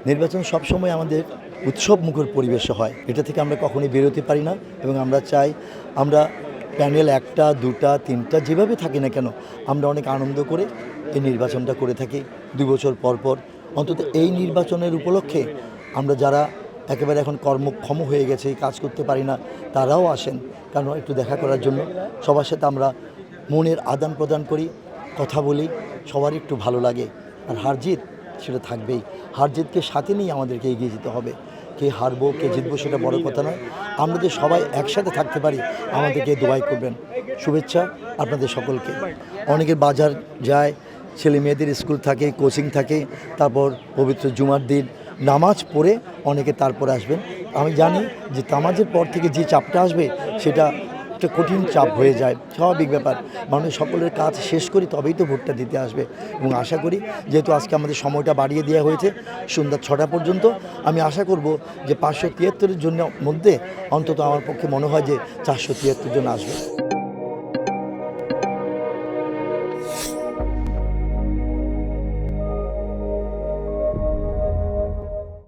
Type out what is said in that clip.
নির্বাচন সবসময় আমাদের উৎসবমুখর পরিবেশে হয়, এটা থেকে আমরা কখনোই বেরোতে পারি না। এবং আমরা চাই আমরা প্যানেল একটা দুটা তিনটা যেভাবে থাকি না কেন আমরা অনেক আনন্দ করে এই নির্বাচনটা করে থাকি 2 বছর পর পর। অন্তত এই নির্বাচনের উপলক্ষে আমরা যারা একেবারে এখন কর্মক্ষম হয়ে গেছে, কাজ করতে পারি না, তারাও আসেন কারণ একটু দেখা করার জন্য। সবার সাথে আমরা মনের আদান প্রদান করি, কথা বলি, সবারই একটু ভালো লাগে। আর হার জিত সেটা থাকবেই, হার জিতকে সাথে নিয়ে আমাদেরকে এগিয়ে যেতে হবে। কে হারবো কে জিতবো সেটা বড় কথা নয়, আমরা যে সবাই একসাথে থাকতে পারি আমাদেরকে দোয়াই করবেন। শুভেচ্ছা আপনাদের সকলকে। অনেকের বাজার যায়, ছেলে মেয়েদের স্কুল থাকে, কোচিং থাকে, তারপর পবিত্র জুমার দিন নামাজ পড়ে অনেকে তারপরে আসবেন। আমি জানি যে নামাজের পর থেকে যে চাপটা আসবে সেটা একটা কঠিন চাপ হয়ে যায়, স্বাভাবিক ব্যাপার। মানুষ সকলের কাজ শেষ করি তবেই তো ভোটটা দিতে আসবে। এবং আশা করি যেহেতু আজকে আমাদের সময়টা বাড়িয়ে দেওয়া হয়েছে সন্ধ্যা 6টা পর্যন্ত, আমি আশা করব যে 573 জনের মধ্যে অন্তত আমার পক্ষে মনে হয় যে 473 জন আসবে।